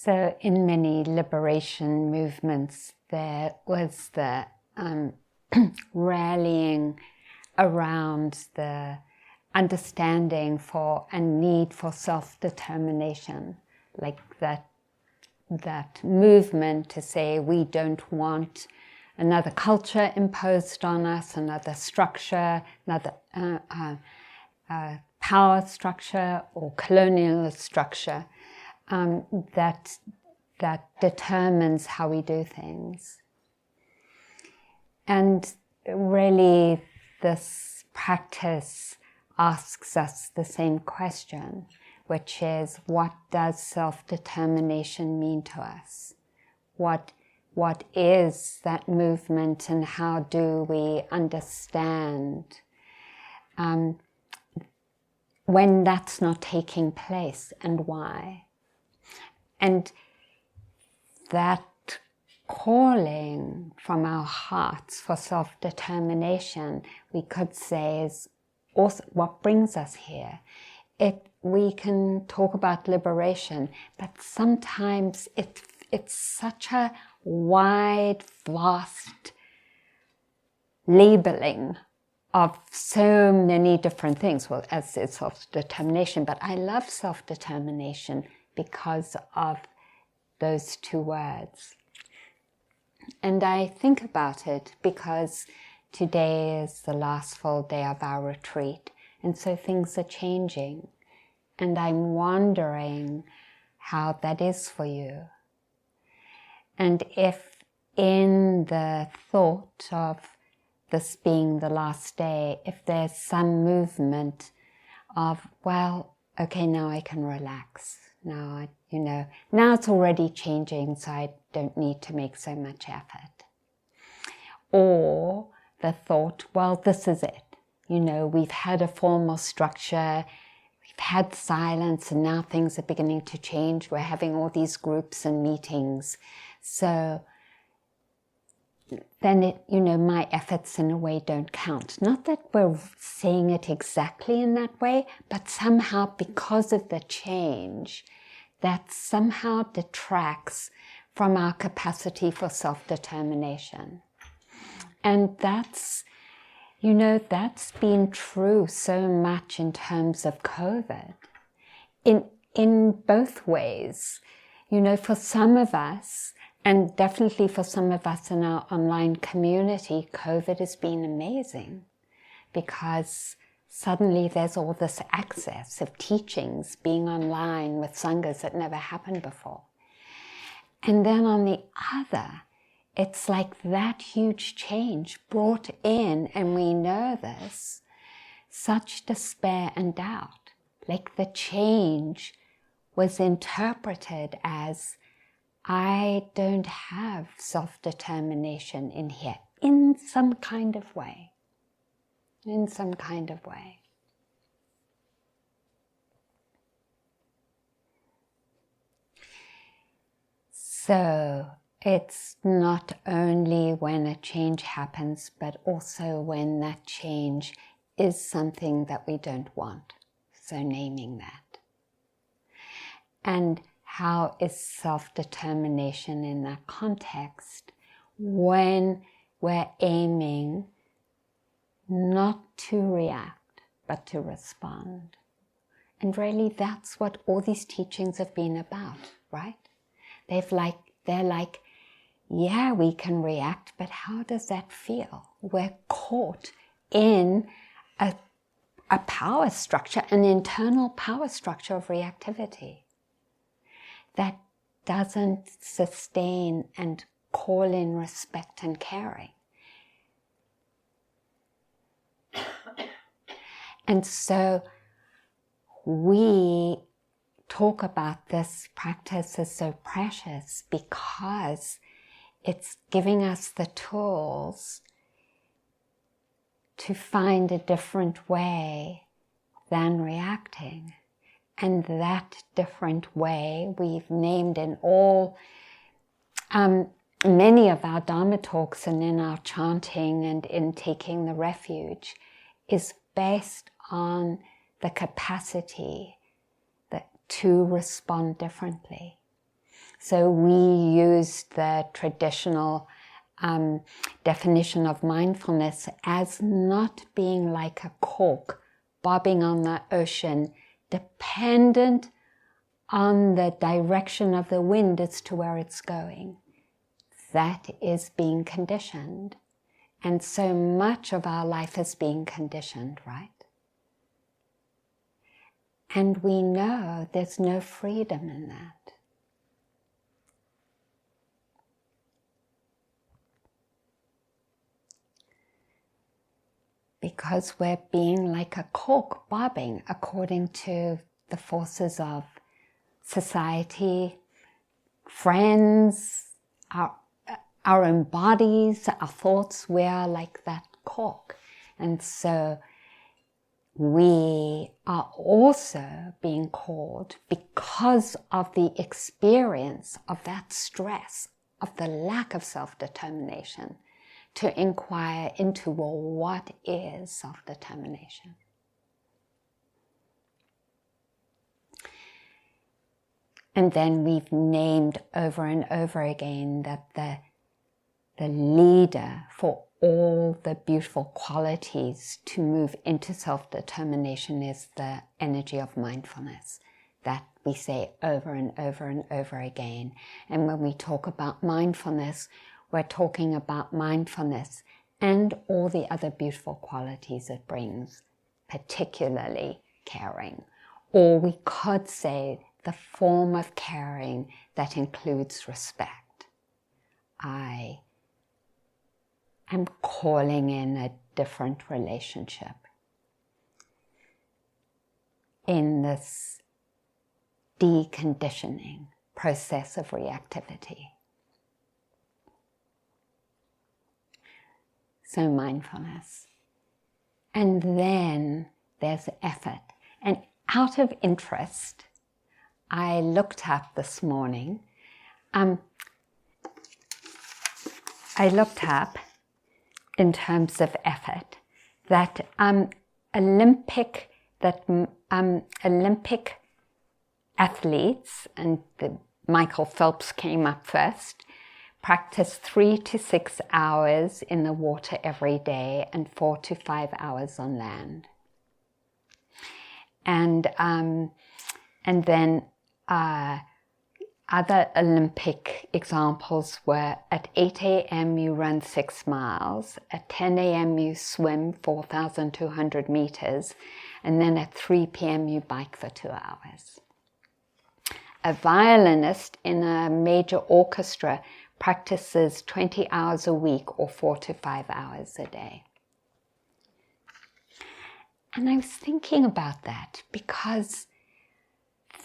So in many liberation movements, there was the rallying around the understanding for a need for self-determination, like that movement to say we don't want another culture imposed on us, another structure, another power structure or colonial structure that determines how we do things. And really this practice asks us the same question, which is, what does self-determination mean to us? What is that movement, and how do we understand when that's not taking place, and why? And that calling from our hearts for self-determination, we could say, is also what brings us here. We can talk about liberation, but sometimes it's such a wide, vast labeling of so many different things. Well, as it's self-determination, but I love self-determination because of those two words. And I think about it because today is the last full day of our retreat, and so things are changing. And I'm wondering how that is for you. And if in the thought of this being the last day, if there's some movement of, well, okay, now I can relax. Now, now it's already changing, so I don't need to make so much effort. Or the thought, well, this is it. We've had a formal structure, we've had silence, and now things are beginning to change. We're having all these groups and meetings. So then my efforts in a way don't count. Not that we're saying it exactly in that way, but somehow because of the change, that somehow detracts from our capacity for self-determination. And that's been true so much in terms of COVID, in both ways. For some of us, and definitely for some of us in our online community, COVID has been amazing because suddenly there's all this access of teachings being online with sanghas that never happened before. And then on the other, it's like that huge change brought in, and we know this, such despair and doubt. Like the change was interpreted as, I don't have self-determination in here, in some kind of way. In some kind of way. So it's not only when a change happens, but also when that change is something that we don't want. So naming that. And how is self-determination in that context when we're aiming not to react, but to respond? And really that's what all these teachings have been about, right? They're like, yeah, we can react, but how does that feel? We're caught in a power structure, an internal power structure of reactivity that doesn't sustain and call in respect and caring. And so we talk about this practice as so precious because it's giving us the tools to find a different way than reacting. And that different way we've named in all, many of our Dhamma talks and in our chanting and in taking the refuge, is based on the capacity to respond differently. So we use the traditional definition of mindfulness as not being like a cork bobbing on the ocean, dependent on the direction of the wind as to where it's going. That is being conditioned. And so much of our life is being conditioned, right? And we know there's no freedom in that. Because we're being like a cork bobbing according to the forces of society, friends, our own bodies, our thoughts. We are like that cork. And so we are also being called, because of the experience of that stress, of the lack of self-determination, to inquire into, well, what is self-determination? And then we've named over and over again that the leader for all the beautiful qualities to move into self-determination is the energy of mindfulness. That we say over and over and over again. And when we talk about mindfulness, we're talking about mindfulness and all the other beautiful qualities it brings, particularly caring. Or we could say the form of caring that includes respect. I am calling in a different relationship in this deconditioning process of reactivity. So mindfulness. And then there's effort. And out of interest, I looked up this morning, I looked up in terms of effort that Olympic athletes, and Michael Phelps came up first, practice 3 to 6 hours in the water every day and 4 to 5 hours on land. And then other Olympic examples were at 8 a.m. you run 6 miles, at 10 a.m. you swim 4,200 meters, and then at 3 p.m. you bike for 2 hours. A violinist in a major orchestra practices 20 hours a week or 4 to 5 hours a day. And I was thinking about that because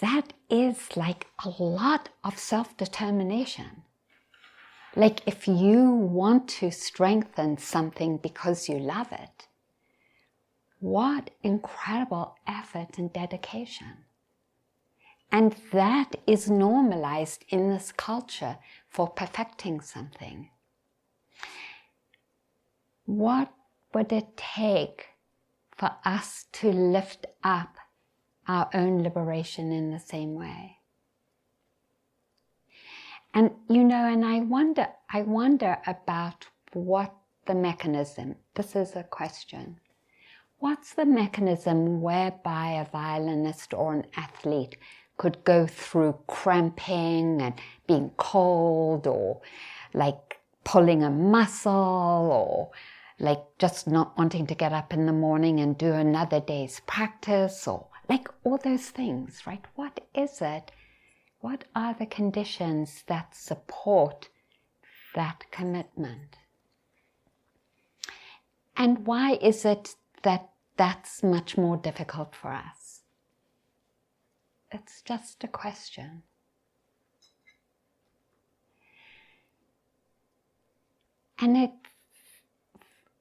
that is like a lot of self-determination. Like if you want to strengthen something because you love it, what incredible effort and dedication. And that is normalized in this culture for perfecting something. What would it take for us to lift up our own liberation in the same way? And and I wonder about what the mechanism, this is a question. What's the mechanism whereby a violinist or an athlete could go through cramping and being cold, or like pulling a muscle, or like just not wanting to get up in the morning and do another day's practice, or like all those things, right? What is it? What are the conditions that support that commitment? And why is it that that's much more difficult for us? It's just a question. And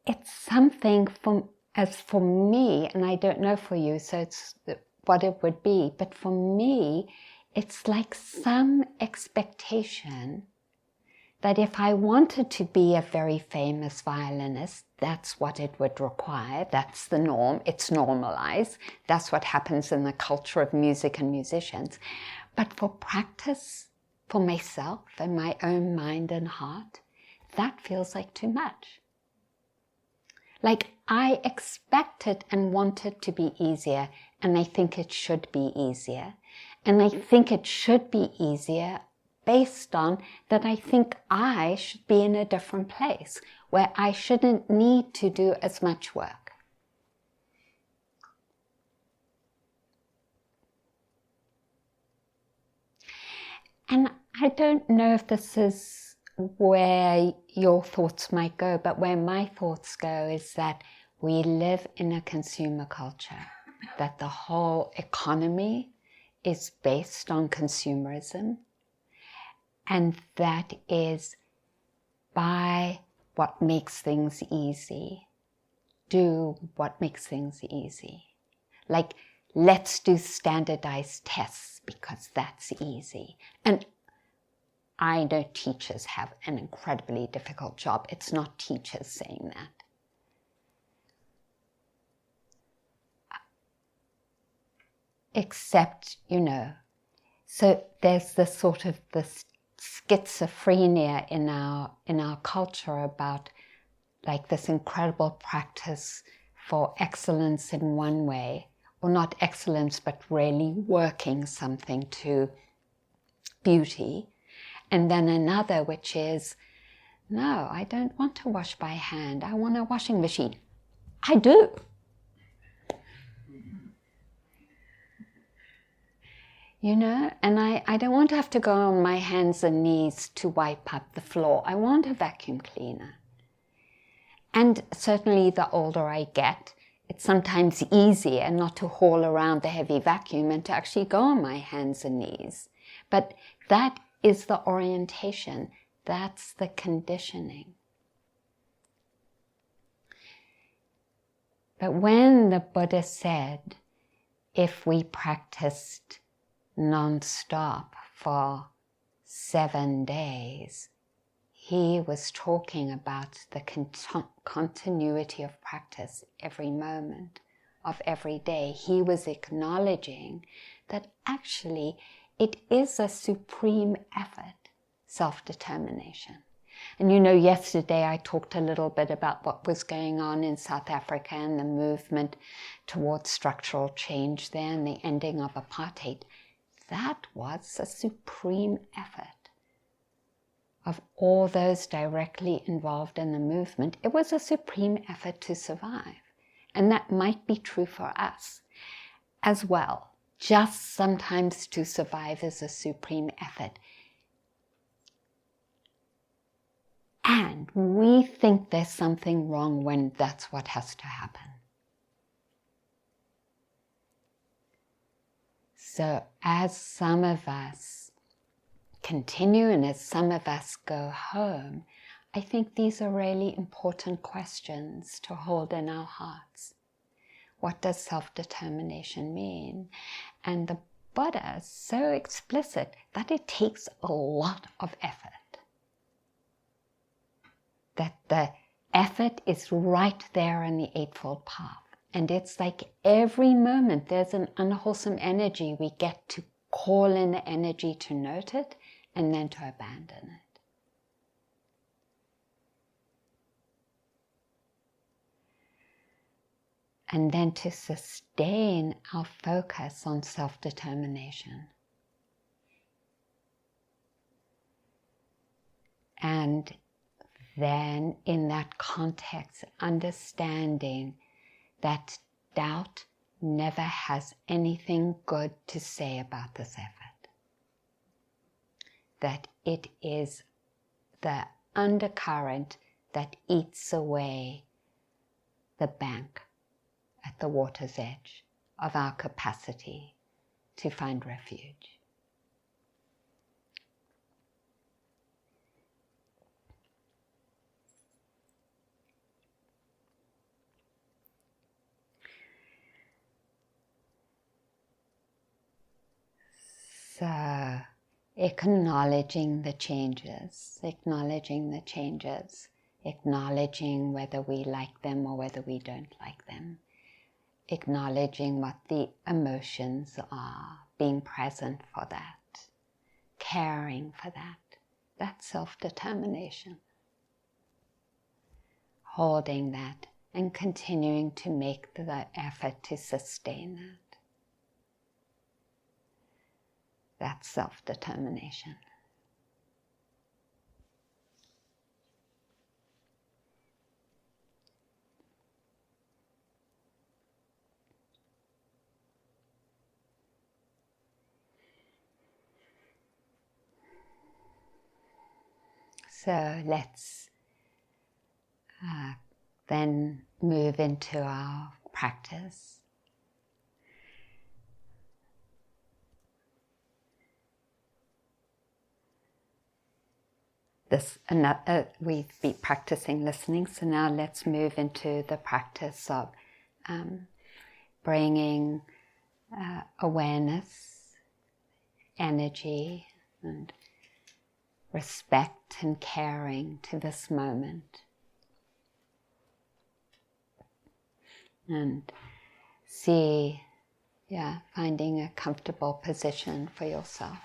it's something for me, and I don't know for you, so it's what it would be, but for me, it's like some expectation that if I wanted to be a very famous violinist, that's what it would require. That's the norm. It's normalized. That's what happens in the culture of music and musicians. But for practice, for myself and my own mind and heart, that feels like too much. Like I expect it and want it to be easier, and I think it should be easier. And I think it should be easier based on that I think I should be in a different place where I shouldn't need to do as much work. And I don't know if this is where your thoughts might go, but where my thoughts go is that we live in a consumer culture, that the whole economy is based on consumerism, and that is buy what makes things easy, do what makes things easy. Like, let's do standardized tests because that's easy. And I know teachers have an incredibly difficult job. It's not teachers saying that. Except, so there's this sort of this schizophrenia in our culture about like this incredible practice for excellence in one way, or not excellence, but really working something to beauty. And then another, which is, no, I don't want to wash by hand. I want a washing machine. I do. And I don't want to have to go on my hands and knees to wipe up the floor. I want a vacuum cleaner. And certainly the older I get, it's sometimes easier not to haul around the heavy vacuum and to actually go on my hands and knees. But that is the orientation. That's the conditioning. But when the Buddha said, if we practiced non-stop for 7 days, he was talking about the continuity of practice every moment of every day. He was acknowledging that actually it is a supreme effort, self-determination. And yesterday I talked a little bit about what was going on in South Africa and the movement towards structural change there and the ending of apartheid. That was a supreme effort of all those directly involved in the movement. It was a supreme effort to survive. And that might be true for us as well. Just sometimes to survive is a supreme effort. And we think there's something wrong when that's what has to happen. So as some of us continue and as some of us go home, I think these are really important questions to hold in our hearts. What does self-determination mean? And the Buddha is so explicit that it takes a lot of effort. That the effort is right there in the Eightfold Path. And it's like every moment there's an unwholesome energy. We get to call in the energy to note it and then to abandon it. And then to sustain our focus on self-determination. And then in that context, understanding that doubt never has anything good to say about this effort. That it is the undercurrent that eats away the bank at the water's edge of our capacity to find refuge. So, acknowledging the changes, acknowledging whether we like them or whether we don't like them, acknowledging what the emotions are, being present for that, caring for that. That's self-determination. Holding that and continuing to make the effort to sustain that. That's self-determination. So let's then move into our practice. We've been practicing listening, so now let's move into the practice of bringing awareness, energy, and respect and caring to this moment. And finding a comfortable position for yourself.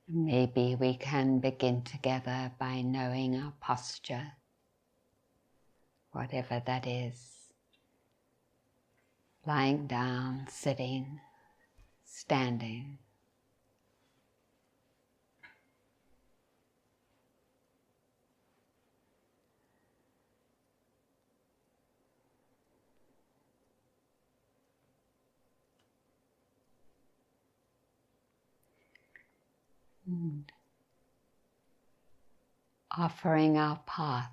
Maybe we can begin together by knowing our posture, whatever that is. Lying down, sitting, standing. And offering our path,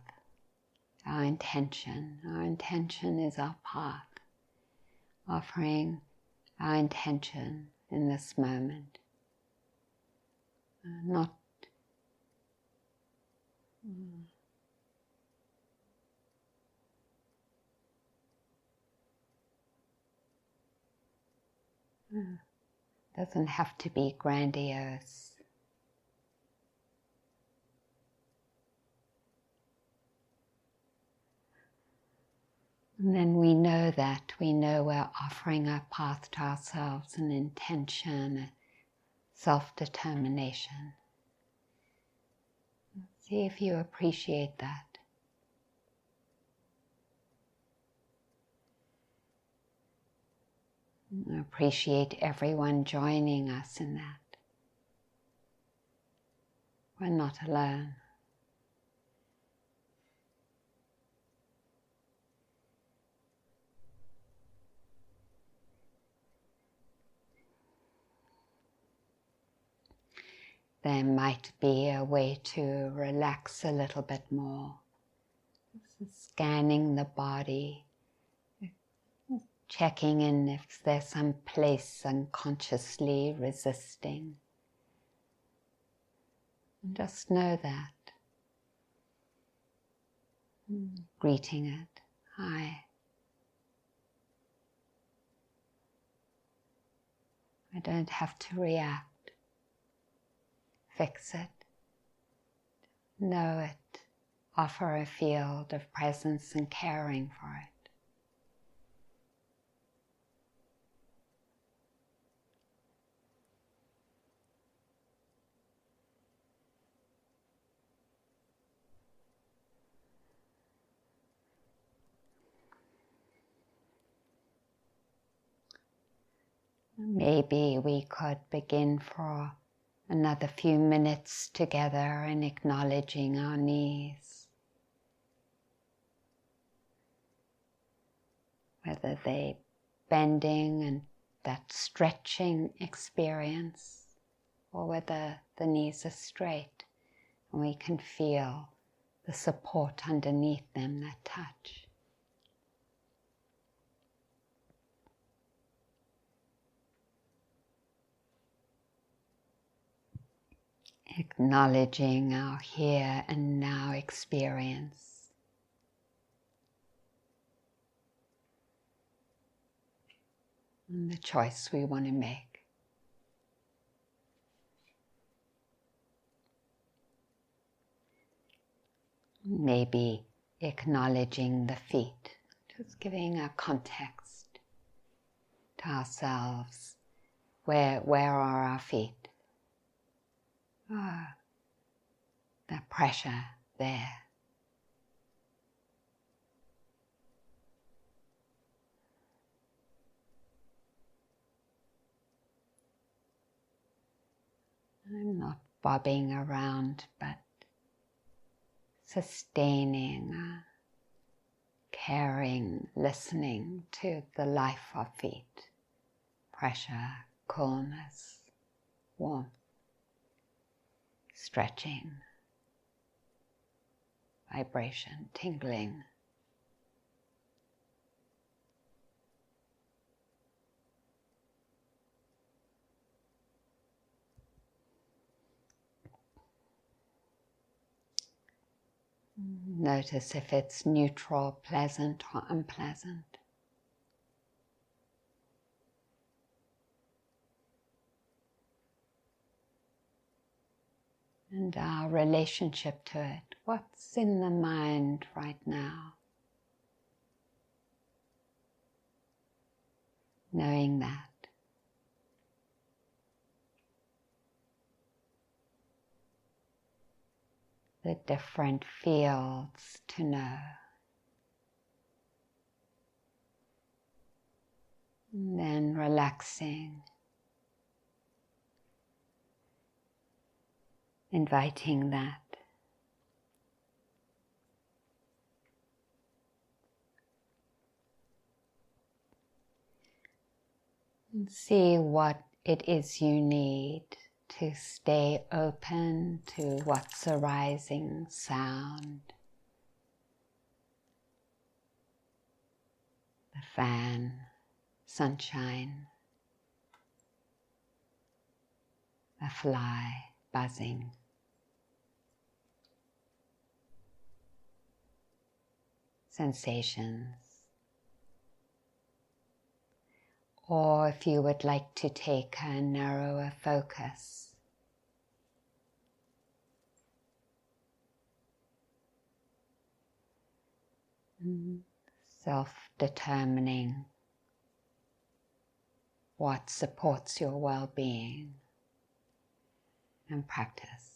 our intention. Our intention is our path. Offering our intention in this moment. Doesn't have to be grandiose. And then we know we're offering our path to ourselves, an intention, a self-determination. See if you appreciate that. Appreciate everyone joining us in that. We're not alone. There might be a way to relax a little bit more. Scanning the body, checking in if there's some place unconsciously resisting. And just know that. Greeting it. Hi. I don't have to react. Fix it. Know it. Offer a field of presence and caring for it. Maybe we could begin for another few minutes together in acknowledging our knees. Whether they're bending and that stretching experience, or whether the knees are straight and we can feel the support underneath them that touch. Acknowledging our here and now experience. And the choice we want to make. Maybe acknowledging the feet, just giving a context to ourselves. Where are our feet? Oh, that pressure there. I'm not bobbing around, but sustaining, caring, listening to the life of feet. Pressure, coolness, warmth, stretching, vibration, tingling. Notice if it's neutral, pleasant or unpleasant. And our relationship to it. What's in the mind right now? Knowing that. The different fields to know. And then relaxing. Inviting that. And see what it is you need to stay open to what's arising, sound, the fan, sunshine, a fly buzzing. Sensations. Or if you would like to take a narrower focus, self-determining what supports your well-being and practice.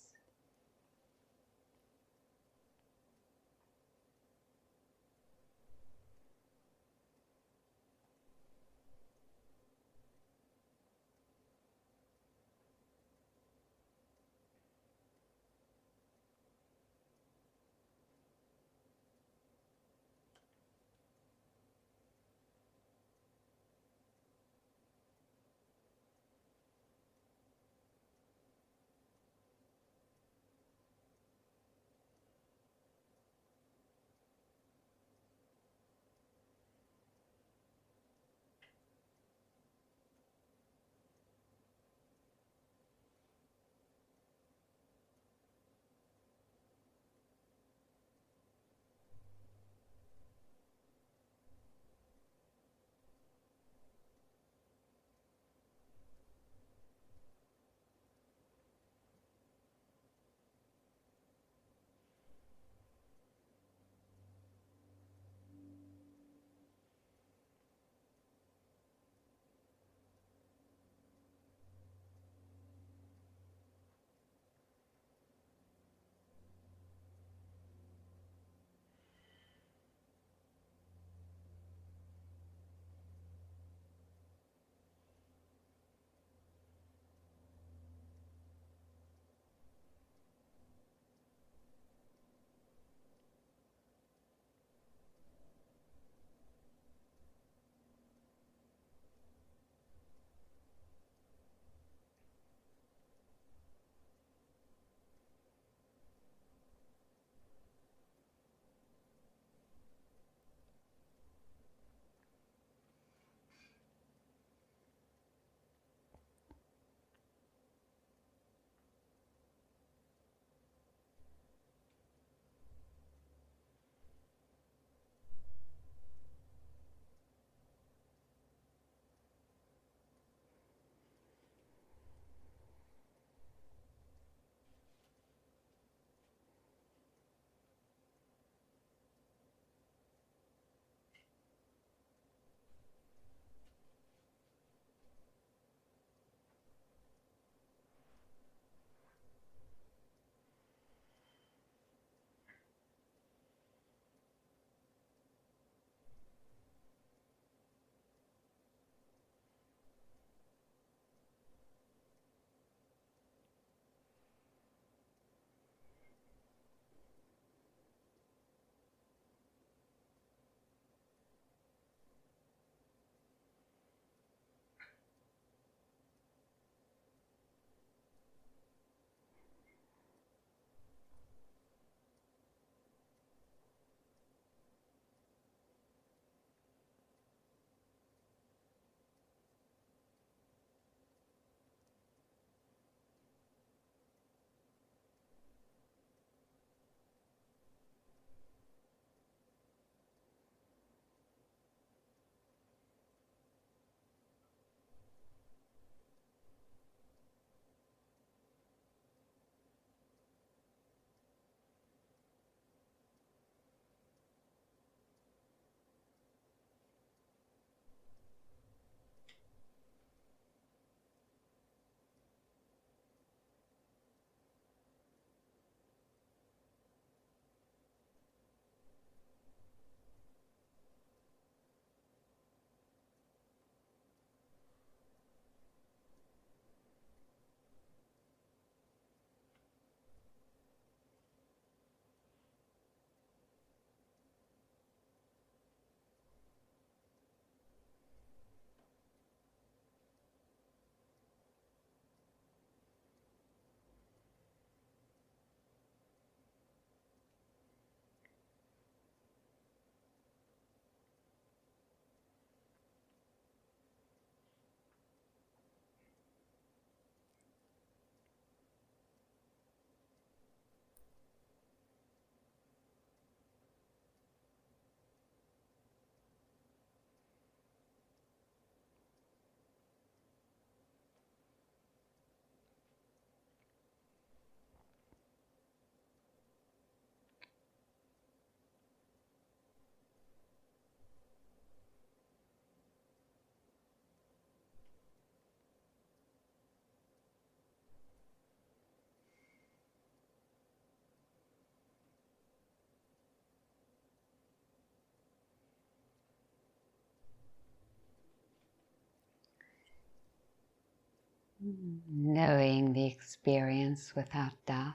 knowing the experience without doubt.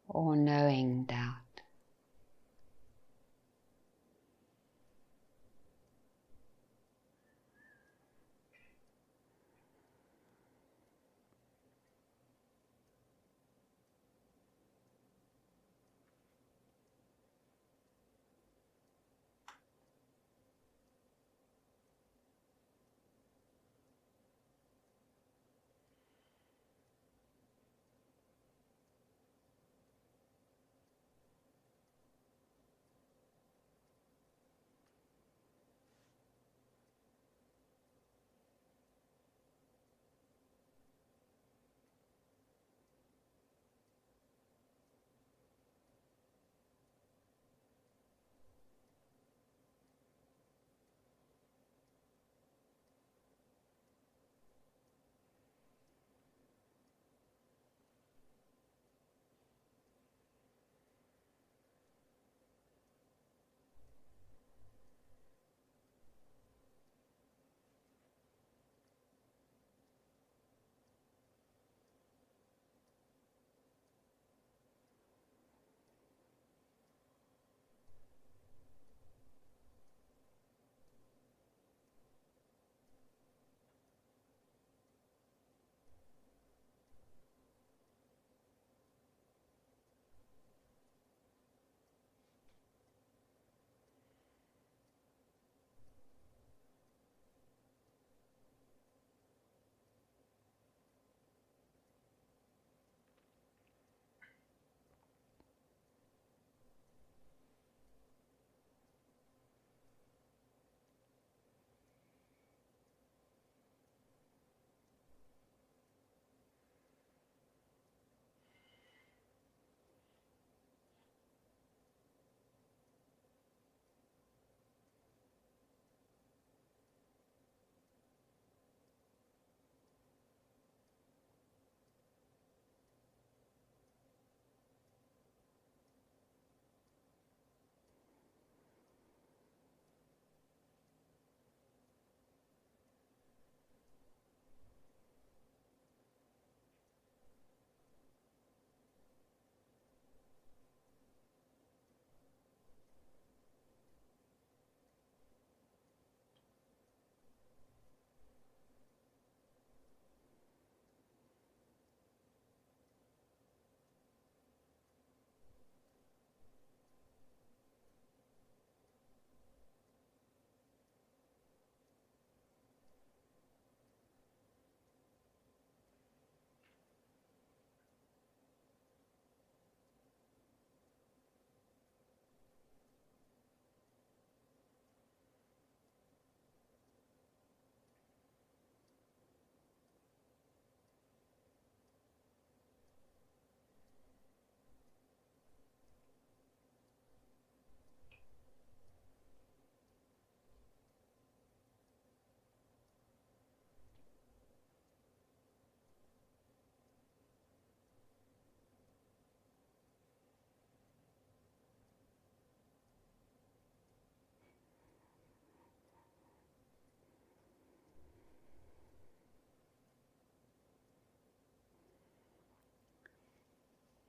Or knowing doubt.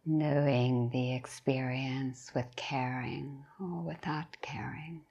Knowing the experience with caring or without caring.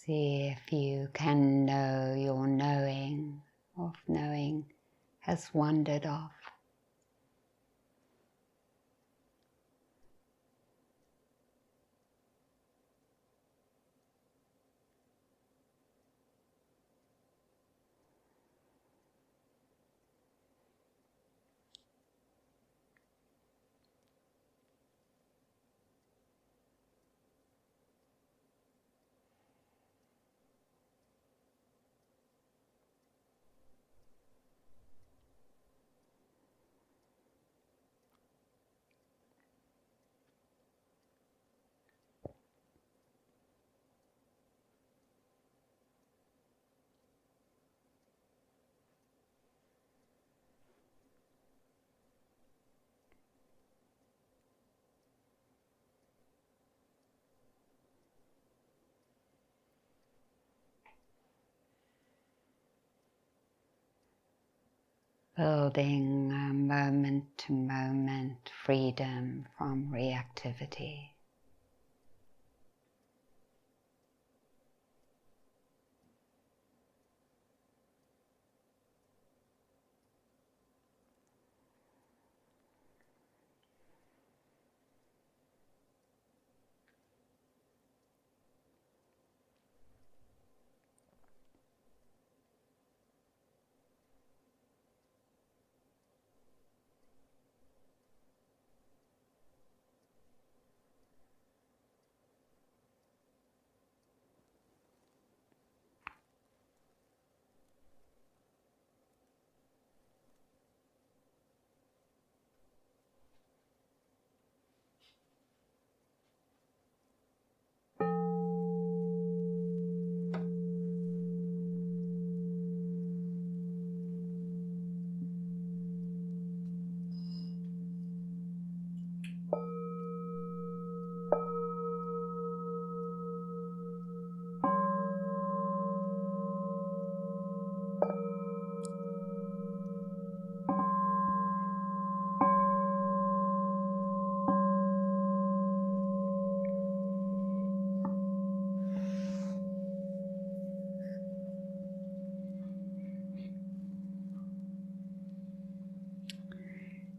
See if you can know your knowing of knowing has wandered off. Building a moment-to-moment freedom from reactivity.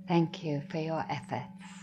Thank you for your efforts.